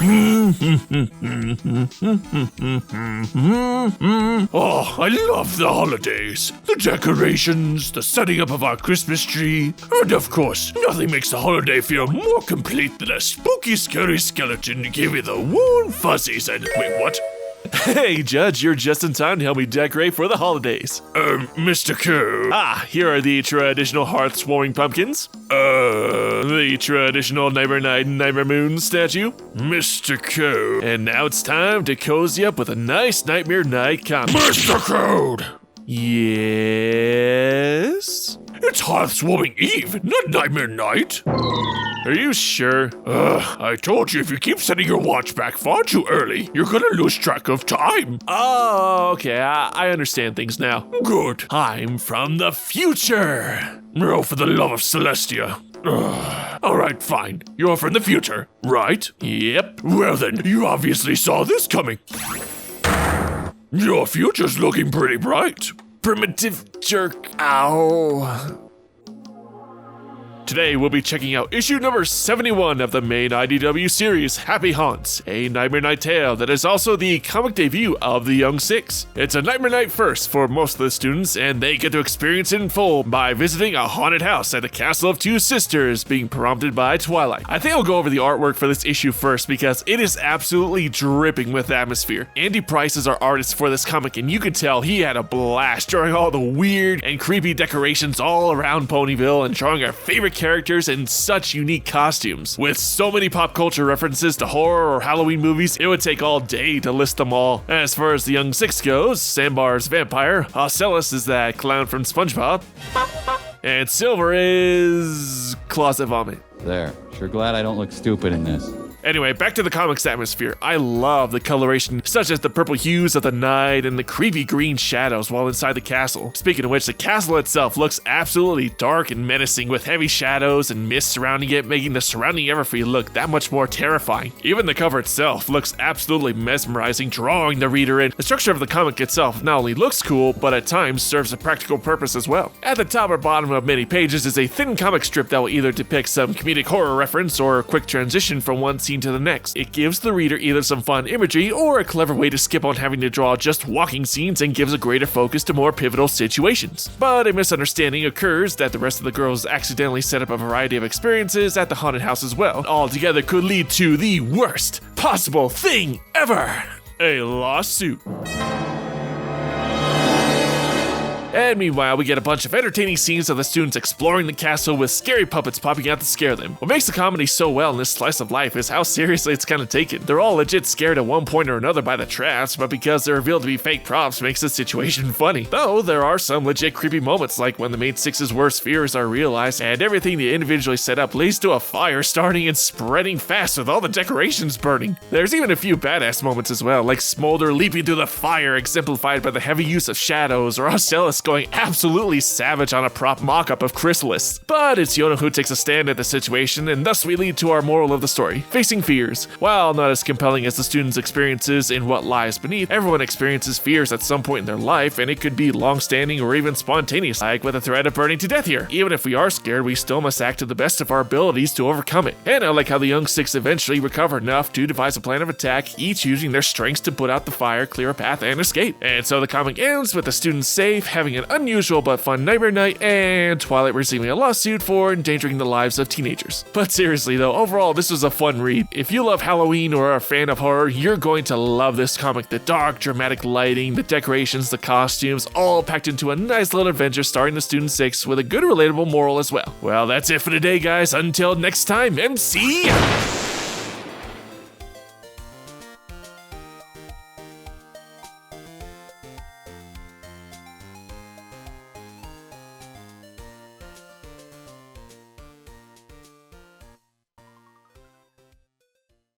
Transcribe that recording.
Oh, I love the holidays. The decorations, the setting up of our Christmas tree, and of course, nothing makes the holiday feel more complete than a spooky, scary skeleton to give you the warm fuzzies and— wait, what? Hey, Judge, you're just in time to help me decorate for the holidays. Mr. Code. Ah, here are the traditional Hearth swarming pumpkins. The traditional Nightmare Night and Nightmare Moon statue. Mr. Code. And now it's time to cozy up with a nice Nightmare Night comic. Mr. Code! Yes? It's Hearth Swarming Eve, not Nightmare Night. Are you sure? I told you if you keep setting your watch back far too early, you're gonna lose track of time. Oh, okay, I understand things now. Good. I'm from the future. Oh, for the love of Celestia. Alright, fine. You're from the future, right? Yep. Well then, you obviously saw this coming. Your future's looking pretty bright. Primitive jerk. Ow. Today, we'll be checking out issue number 71 of the main IDW series, Happy Haunts, a Nightmare Night tale that is also the comic debut of the Young Six. It's a Nightmare Night first for most of the students, and they get to experience it in full by visiting a haunted house at the Castle of Two Sisters, being prompted by Twilight. I think I'll go over the artwork for this issue first because it is absolutely dripping with atmosphere. Andy Price is our artist for this comic, and you can tell he had a blast drawing all the weird and creepy decorations all around Ponyville and drawing our favorite characters in such unique costumes. With so many pop culture references to horror or Halloween movies, it would take all day to list them all. As far as the Young Six goes, Sandbar's vampire, Ocellus is that clown from SpongeBob, and Silver is Closet Vomit. There. Sure glad I don't look stupid in this. Anyway, back to the comics atmosphere. I love the coloration, such as the purple hues of the night and the creepy green shadows while inside the castle. Speaking of which, the castle itself looks absolutely dark and menacing with heavy shadows and mist surrounding it, making the surrounding Everfree look that much more terrifying. Even the cover itself looks absolutely mesmerizing, drawing the reader in. The structure of the comic itself not only looks cool, but at times serves a practical purpose as well. At the top or bottom of many pages is a thin comic strip that will either depict some comedic horror reference or a quick transition from one scene to the next. It gives the reader either some fun imagery or a clever way to skip on having to draw just walking scenes and gives a greater focus to more pivotal situations. But a misunderstanding occurs that the rest of the girls accidentally set up a variety of experiences at the haunted house as well. Altogether could lead to the worst possible thing ever: a lawsuit. And meanwhile, we get a bunch of entertaining scenes of the students exploring the castle with scary puppets popping out to scare them. What makes the comedy so well in this slice of life is how seriously it's kind of taken. They're all legit scared at one point or another by the traps, but because they're revealed to be fake props makes the situation funny. Though there are some legit creepy moments, like when the main six's worst fears are realized and everything they individually set up leads to a fire starting and spreading fast with all the decorations burning. There's even a few badass moments as well, like Smolder leaping through the fire, exemplified by the heavy use of shadows, or Ocellus going absolutely savage on a prop mock-up of Chrysalis. But it's Yona who takes a stand at the situation, and thus we lead to our moral of the story: facing fears. While not as compelling as the students' experiences in what lies beneath, everyone experiences fears at some point in their life, and it could be long-standing or even spontaneous, like with the threat of burning to death here. Even if we are scared, we still must act to the best of our abilities to overcome it. And I like how the Young Six eventually recover enough to devise a plan of attack, each using their strengths to put out the fire, clear a path, and escape. And so the comic ends with the students safe, having an unusual but fun Nightmare Night, and Twilight receiving a lawsuit for endangering the lives of teenagers. But seriously though, overall this was a fun read. If you love Halloween or are a fan of horror, you're going to love this comic. The dark, dramatic lighting, the decorations, the costumes, all packed into a nice little adventure starring the Student Six with a good relatable moral as well. Well, that's it for today, guys. Until next time, MC!